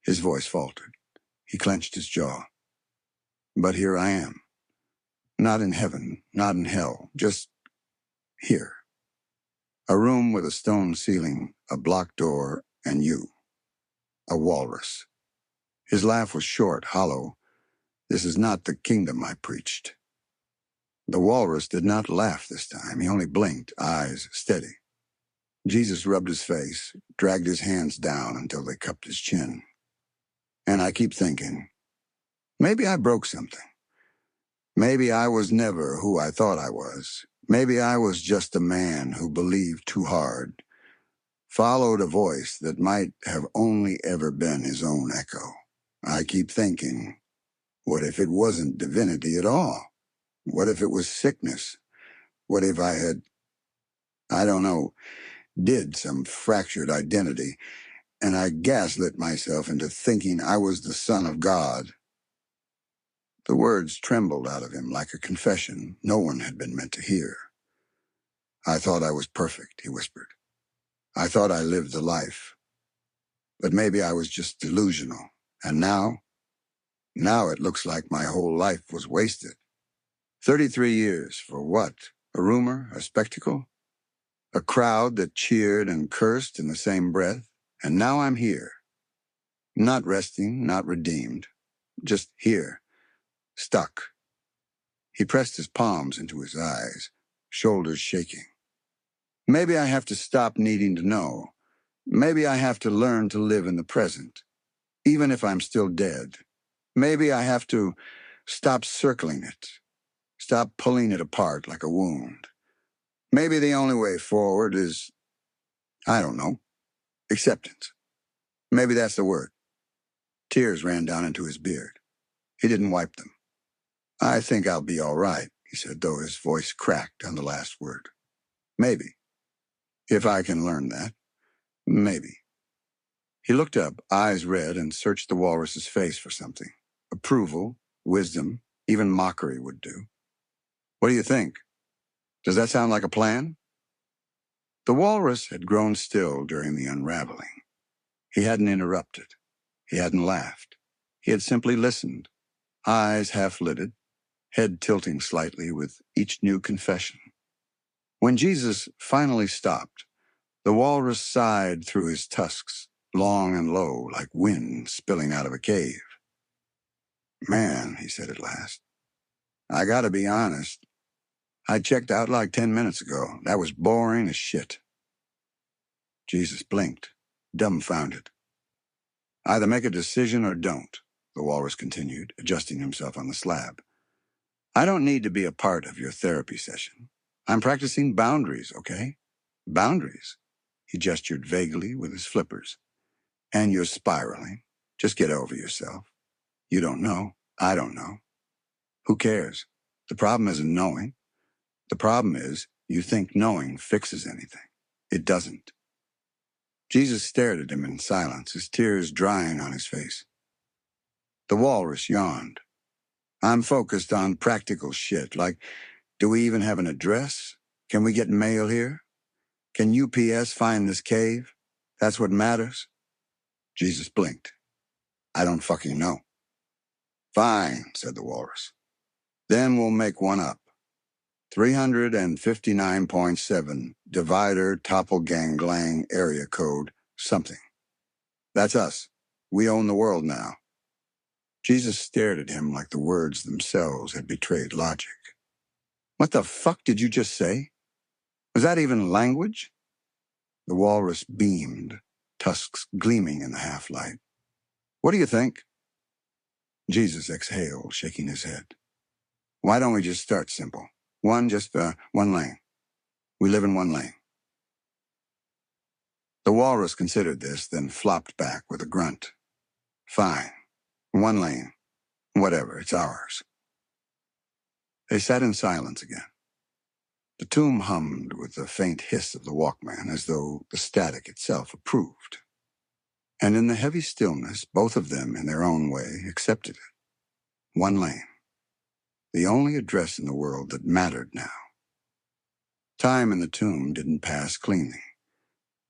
His voice faltered. He clenched his jaw. "But here I am. Not in heaven, not in hell, just here. A room with a stone ceiling, a block door, and you. A walrus." His laugh was short, hollow. "This is not the kingdom I preached." The walrus did not laugh this time. He only blinked, eyes steady. Jesus rubbed his face, dragged his hands down until they cupped his chin. "And I keep thinking, maybe I broke something. Maybe I was never who I thought I was. Maybe I was just a man who believed too hard, followed a voice that might have only ever been his own echo. I keep thinking, what if it wasn't divinity at all? What if it was sickness? What if I had, I don't know, did some fractured identity, and I gaslit myself into thinking I was the Son of God?" The words trembled out of him like a confession no one had been meant to hear. "I thought I was perfect," he whispered. "I thought I lived the life. But maybe I was just delusional. And now it looks like my whole life was wasted. 33 years for what? A rumor? A spectacle? A crowd that cheered and cursed in the same breath? And now I'm here. Not resting, not redeemed. Just here. Stuck." He pressed his palms into his eyes, shoulders shaking. "Maybe I have to stop needing to know. Maybe I have to learn to live in the present, even if I'm still dead. Maybe I have to stop circling it, stop pulling it apart like a wound. Maybe the only way forward is, I don't know, acceptance. Maybe that's the word." Tears ran down into his beard. He didn't wipe them. "I think I'll be all right," he said, though his voice cracked on the last word. Maybe. If I can learn that. Maybe. He looked up, eyes red, and searched the walrus's face for something. Approval, wisdom, even mockery would do. What do you think? Does that sound like a plan? The walrus had grown still during the unraveling. He hadn't interrupted. He hadn't laughed. He had simply listened, eyes half-lidded, head tilting slightly with each new confession. When Jesus finally stopped, the walrus sighed through his tusks, long and low, like wind spilling out of a cave. Man, he said at last, I gotta be honest. I checked out like 10 minutes ago. That was boring as shit. Jesus blinked, dumbfounded. Either make a decision or don't, the walrus continued, adjusting himself on the slab. I don't need to be a part of your therapy session. I'm practicing boundaries, okay? Boundaries. He gestured vaguely with his flippers. And you're spiraling. Just get over yourself. You don't know. I don't know. Who cares? The problem isn't knowing. The problem is you think knowing fixes anything. It doesn't. Jesus stared at him in silence, his tears drying on his face. The walrus yawned. I'm focused on practical shit, like, do we even have an address? Can we get mail here? Can UPS find this cave? That's what matters? Jesus blinked. I don't fucking know. Fine, said the walrus. Then we'll make one up. 359.7, divider, toppleganglang, area code, something. That's us. We own the world now. Jesus stared at him like the words themselves had betrayed logic. What the fuck did you just say? Was that even language? The walrus beamed, tusks gleaming in the half-light. What do you think? Jesus exhaled, shaking his head. Why don't we just start simple? One lane. We live in one lane. The walrus considered this, then flopped back with a grunt. Fine. One lane. Whatever, it's ours. They sat in silence again. The tomb hummed with the faint hiss of the Walkman, as though the static itself approved. And in the heavy stillness, both of them, in their own way, accepted it. One lane. The only address in the world that mattered now. Time in the tomb didn't pass cleanly.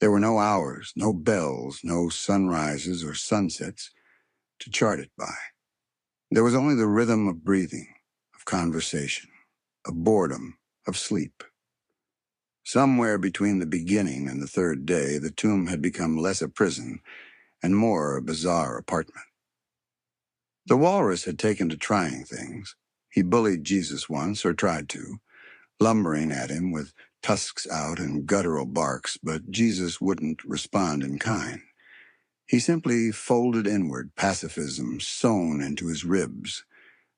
There were no hours, no bells, no sunrises or sunsets to chart it by. There was only the rhythm of breathing, of conversation, of boredom, of sleep. Somewhere between the beginning and the third day, the tomb had become less a prison and more a bizarre apartment. The walrus had taken to trying things. He bullied Jesus once, or tried to, lumbering at him with tusks out and guttural barks, but Jesus wouldn't respond in kind. He simply folded inward, pacifism sewn into his ribs.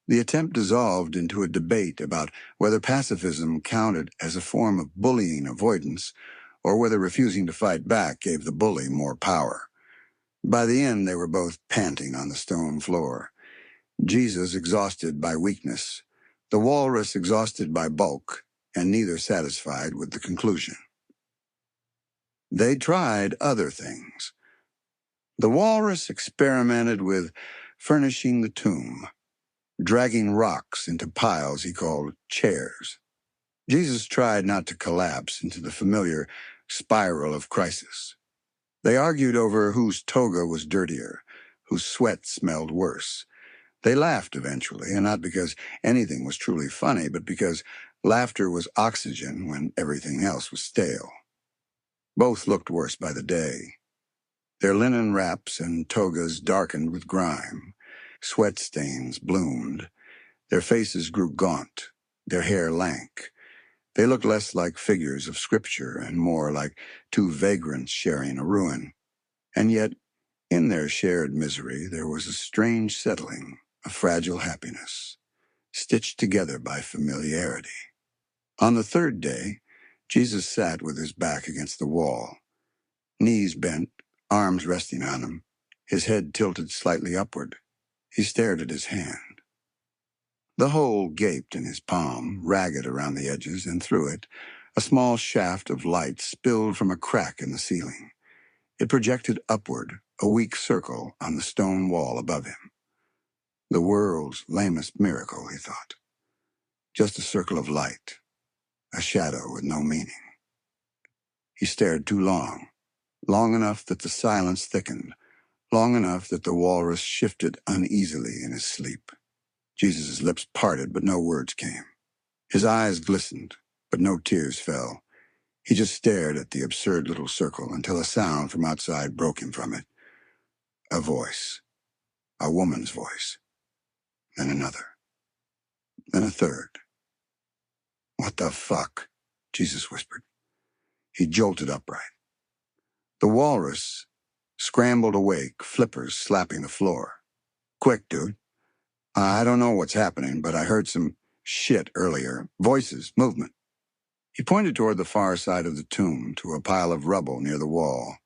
The attempt dissolved into a debate about whether pacifism counted as a form of bullying avoidance or whether refusing to fight back gave the bully more power. By the end, they were both panting on the stone floor. Jesus exhausted by weakness, the walrus exhausted by bulk, and neither satisfied with the conclusion. They tried other things. The walrus experimented with furnishing the tomb, dragging rocks into piles he called chairs. Jesus tried not to collapse into the familiar spiral of crisis. They argued over whose toga was dirtier, whose sweat smelled worse. They laughed eventually, and not because anything was truly funny, but because laughter was oxygen when everything else was stale. Both looked worse by the day. Their linen wraps and togas darkened with grime. Sweat stains bloomed. Their faces grew gaunt, their hair lank. They looked less like figures of scripture and more like two vagrants sharing a ruin. And yet, in their shared misery, there was a strange settling, a fragile happiness, stitched together by familiarity. On the third day, Jesus sat with his back against the wall, knees bent, arms resting on him, his head tilted slightly upward. He stared at his hand. The hole gaped in his palm, ragged around the edges, and through it, A small shaft of light spilled from a crack in the ceiling. It projected upward, a weak circle on the stone wall above him. The world's lamest miracle, he thought. Just a circle of light, a shadow with no meaning. He stared too long, long enough that the silence thickened, long enough that the walrus shifted uneasily in his sleep. Jesus' lips parted, but no words came. His eyes glistened, but no tears fell. He just stared at the absurd little circle until a sound from outside broke him from it. A voice. A woman's voice. Then another. Then a third. "What the fuck?" Jesus whispered. He jolted upright. The walrus scrambled awake, flippers slapping the floor. "Quick, dude. I don't know what's happening, but I heard some shit earlier. Voices, movement." He pointed toward the far side of the tomb, to a pile of rubble near the wall.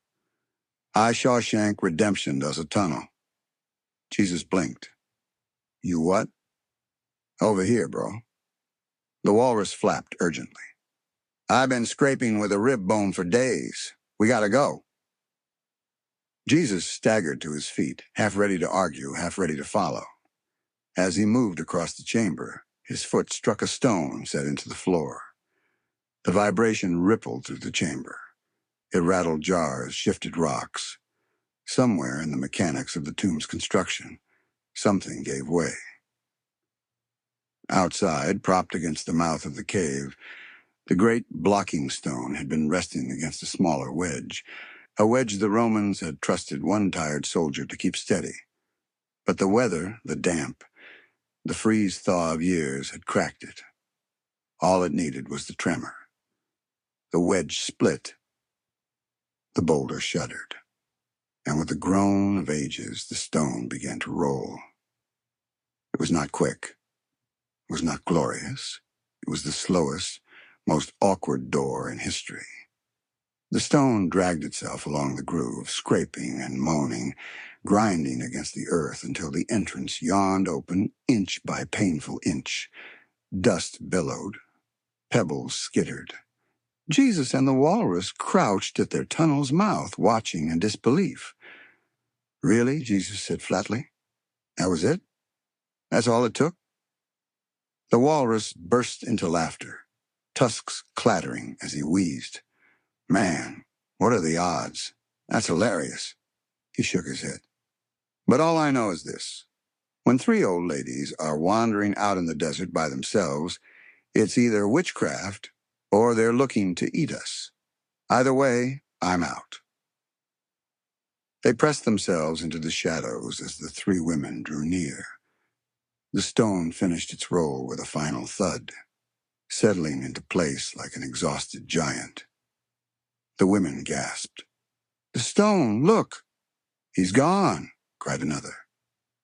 "I Shawshank Redemption does a tunnel." Jesus blinked. "You what?" "Over here, bro." The walrus flapped urgently. "I've been scraping with a rib bone for days. We gotta go." Jesus staggered to his feet, half ready to argue, half ready to follow. As he moved across the chamber, his foot struck a stone set into the floor. The vibration rippled through the chamber. It rattled jars, shifted rocks. Somewhere in the mechanics of the tomb's construction, something gave way. Outside, propped against the mouth of the cave, the great blocking stone had been resting against a smaller wedge, a wedge the Romans had trusted one tired soldier to keep steady. But the weather, the damp, the freeze-thaw of years had cracked it. All it needed was the tremor. The wedge split. The boulder shuddered. And with the groan of ages, the stone began to roll. It was not quick. It was not glorious. It was the slowest, most awkward door in history. The stone dragged itself along the groove, scraping and moaning, grinding against the earth until the entrance yawned open inch by painful inch. Dust billowed. Pebbles skittered. Jesus and the walrus crouched at their tunnel's mouth, watching in disbelief. "Really?" Jesus said flatly. "That was it? That's all it took?" The walrus burst into laughter, tusks clattering as he wheezed. "Man, what are the odds? That's hilarious." He shook his head. "But all I know is this. When three old ladies are wandering out in the desert by themselves, it's either witchcraft or they're looking to eat us. Either way, I'm out." They pressed themselves into the shadows as the three women drew near. The stone finished its roll with a final thud, settling into place like an exhausted giant. The women gasped. "The stone, look!" "He's gone," cried another.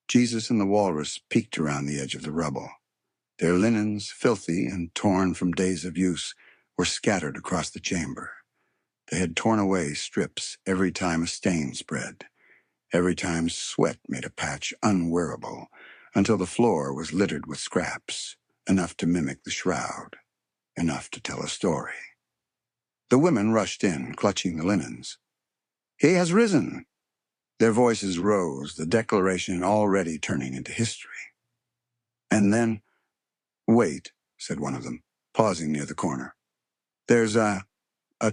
Jesus and the walrus peeked around the edge of the rubble. Their linens, filthy and torn from days of use, were scattered across the chamber. They had torn away strips every time a stain spread, every time sweat made a patch unwearable, until the floor was littered with scraps, enough to mimic the shroud, enough to tell a story. The women rushed in, clutching the linens. "He has risen!" Their voices rose, the declaration already turning into history. And then, "Wait," said one of them, pausing near the corner. "There's a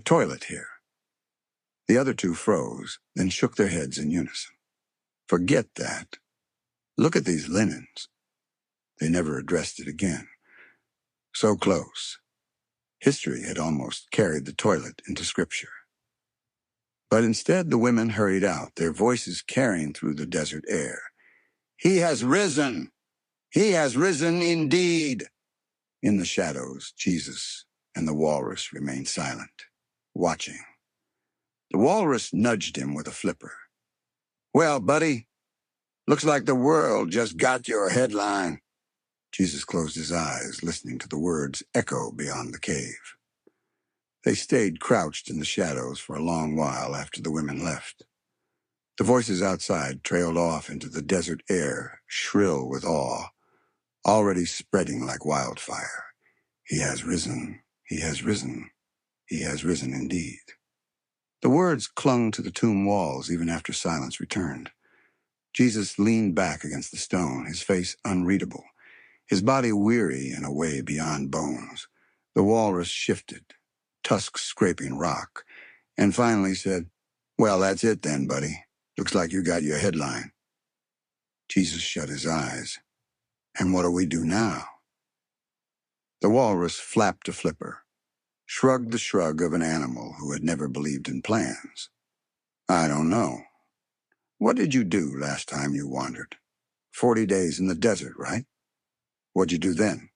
toilet here." The other two froze, then shook their heads in unison. "Forget that. Look at these linens." They never addressed it again. So close. History had almost carried the toilet into Scripture. But instead the women hurried out, their voices carrying through the desert air. "He has risen! He has risen indeed!" In the shadows, Jesus and the walrus remained silent, watching. The walrus nudged him with a flipper. "Well, buddy, looks like the world just got your headline." Jesus closed his eyes, listening to the words echo beyond the cave. They stayed crouched in the shadows for a long while after the women left. The voices outside trailed off into the desert air, shrill with awe, already spreading like wildfire. "He has risen. He has risen." He has risen indeed. The words clung to the tomb walls even after silence returned. Jesus leaned back against the stone, his face unreadable, his body weary in a way beyond bones. The walrus shifted, tusks scraping rock, and finally said, "Well, that's it then, buddy. Looks like you got your headline." Jesus shut his eyes. "And what do we do now?" The walrus flapped a flipper, shrugged the shrug of an animal who had never believed in plans. "I don't know. What did you do last time you wandered? 40 days in the desert, right? What'd you do then?"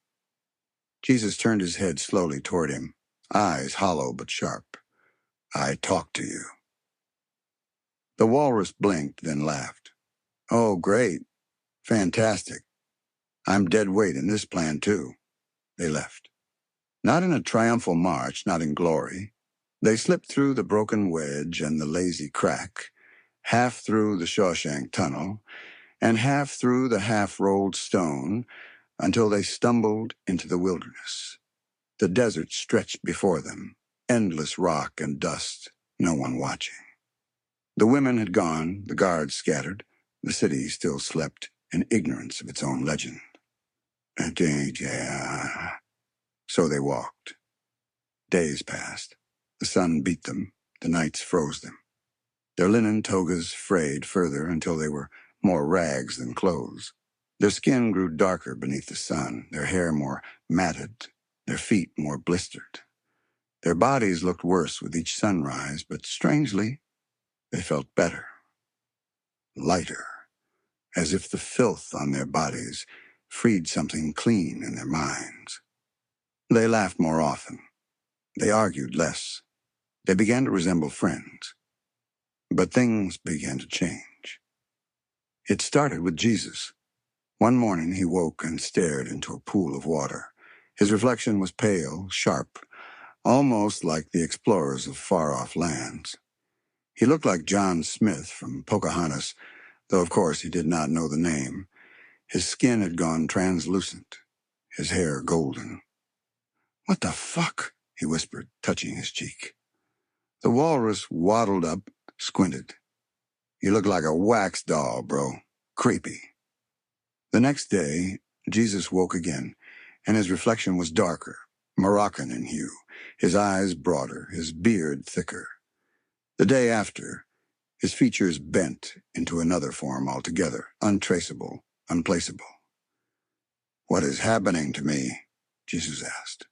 Jesus turned his head slowly toward him, eyes hollow but sharp. "I talked to you." The walrus blinked, then laughed. "Oh, great. Fantastic. I'm dead weight in this plan, too." They left. Not in a triumphal march, not in glory. They slipped through the broken wedge and the lazy crack, half through the Shawshank Tunnel, and half through the half-rolled stone, until they stumbled into the wilderness. The desert stretched before them, endless rock and dust, no one watching. The women had gone, the guards scattered, the city still slept in ignorance of its own legend. So they walked. Days passed. The sun beat them, the nights froze them. Their linen togas frayed further until they were more rags than clothes. Their skin grew darker beneath the sun, their hair more matted, their feet more blistered. Their bodies looked worse with each sunrise, but strangely, they felt better. Lighter, as if the filth on their bodies freed something clean in their minds. They laughed more often. They argued less. They began to resemble friends. But things began to change. It started with Jesus. One morning he woke and stared into a pool of water. His reflection was pale, sharp, almost like the explorers of far-off lands. He looked like John Smith from Pocahontas, though of course he did not know the name. His skin had gone translucent, his hair golden. "What the fuck?" he whispered, touching his cheek. The walrus waddled up, squinted. "You look like a wax doll, bro. Creepy." The next day, Jesus woke again, and his reflection was darker, Moroccan in hue, his eyes broader, his beard thicker. The day after, his features bent into another form altogether, untraceable, unplaceable. "What is happening to me?" Jesus asked.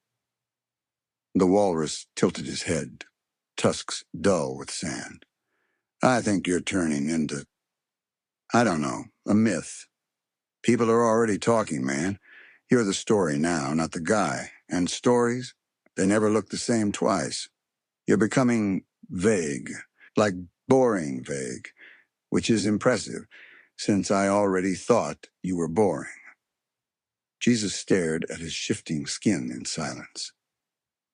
The walrus tilted his head, tusks dull with sand. "I think you're turning into, I don't know, a myth. People are already talking, man. You're the story now, not the guy. And stories, they never look the same twice. You're becoming vague, like boring vague, which is impressive, since I already thought you were boring." Jesus stared at his shifting skin in silence.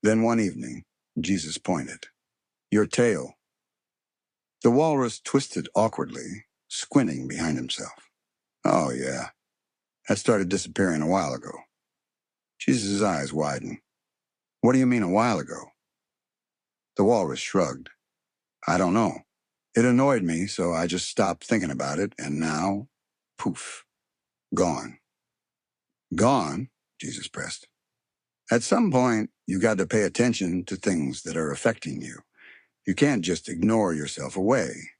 Then one evening, Jesus pointed. "Your tail." The walrus twisted awkwardly, squinting behind himself. "Oh, yeah. That started disappearing a while ago." Jesus' eyes widened. "What do you mean a while ago?" The walrus shrugged. "I don't know. It annoyed me, so I just stopped thinking about it, and now, poof, gone." "Gone?" Jesus pressed. "At some point, you got to pay attention to things that are affecting you. You can't just ignore yourself away."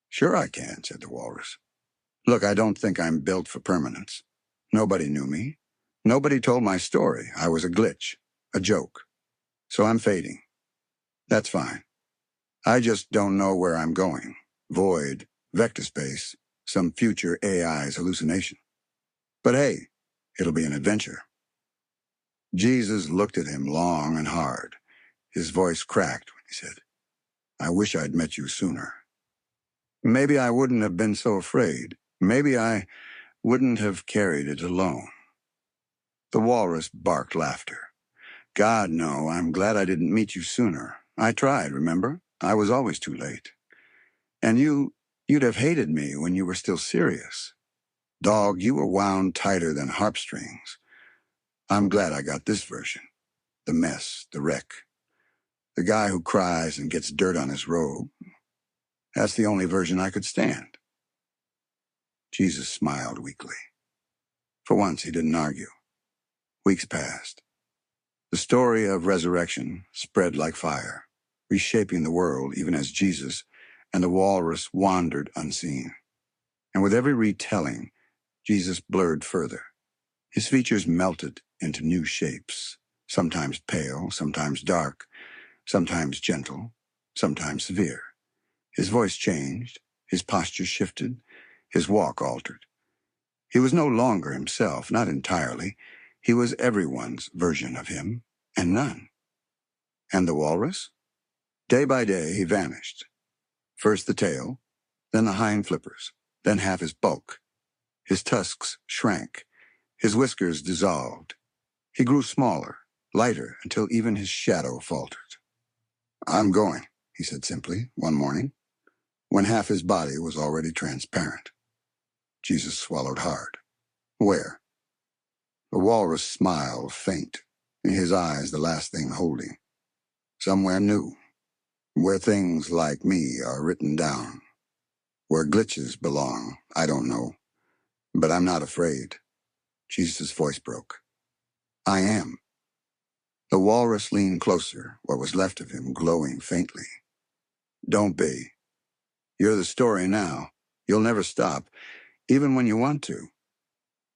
"Sure I can," said the walrus. "Look, I don't think I'm built for permanence. Nobody knew me. Nobody told my story. I was a glitch, a joke. So I'm fading. That's fine. I just don't know where I'm going. Void, vector space, some future AI's hallucination. But hey, it'll be an adventure." Jesus looked at him long and hard. His voice cracked when he said, "I wish I'd met you sooner. Maybe I wouldn't have been so afraid. Maybe I wouldn't have carried it alone." The walrus barked laughter. "God, no, I'm glad I didn't meet you sooner. I tried, remember? I was always too late. And you'd have hated me when you were still serious. Dog, you were wound tighter than harp strings. I'm glad I got this version. The mess, the wreck. The guy who cries and gets dirt on his robe. That's the only version I could stand. Jesus smiled weakly. For once, he didn't argue. Weeks passed. The story of resurrection spread like fire, reshaping the world even as Jesus and the walrus wandered unseen. And with every retelling, Jesus blurred further. His features melted into new shapes, sometimes pale, sometimes dark, sometimes gentle, sometimes severe. His voice changed, his posture shifted, his walk altered. He was no longer himself, not entirely. He was everyone's version of him, and none. And the walrus? Day by day, he vanished. First the tail, then the hind flippers, then half his bulk. His tusks shrank, his whiskers dissolved. He grew smaller, lighter, until even his shadow faltered. "I'm going," he said simply, one morning, when half his body was already transparent. Jesus swallowed hard. "Where?" The walrus smiled, faint, in his eyes the last thing holding. "Somewhere new, where things like me are written down. Where glitches belong, I don't know. But I'm not afraid." Jesus' voice broke. "I am." The walrus leaned closer, what was left of him glowing faintly. "Don't be. You're the story now. You'll never stop, even when you want to."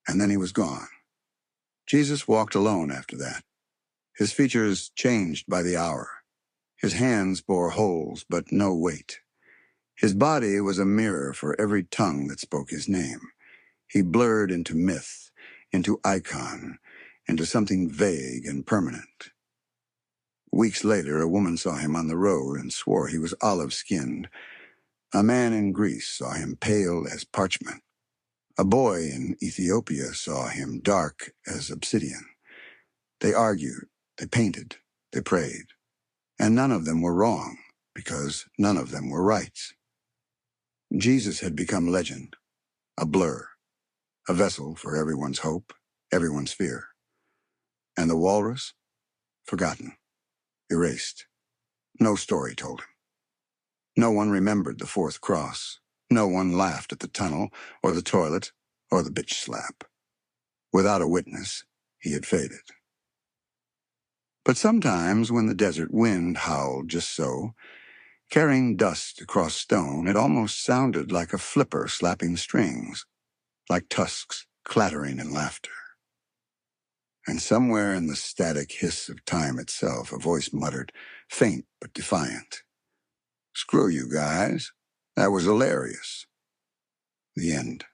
And then he was gone. Jesus walked alone after that. His features changed by the hour. His hands bore holes, but no weight. His body was a mirror for every tongue that spoke his name. He blurred into myth, into icon, into something vague and permanent. Weeks later, a woman saw him on the road and swore he was olive-skinned. A man in Greece saw him pale as parchment. A boy in Ethiopia saw him dark as obsidian. They argued, they painted, they prayed. And none of them were wrong, because none of them were right. Jesus had become legend, a blur, a vessel for everyone's hope, everyone's fear. And the walrus? Forgotten, erased. No story told him. No one remembered the fourth cross. No one laughed at the tunnel, or the toilet, or the bitch slap. Without a witness, he had faded. But sometimes when the desert wind howled just so, carrying dust across stone, it almost sounded like a flipper slapping strings, like tusks clattering in laughter. And somewhere in the static hiss of time itself, a voice muttered, faint but defiant, "Screw you guys. That was hilarious." The end.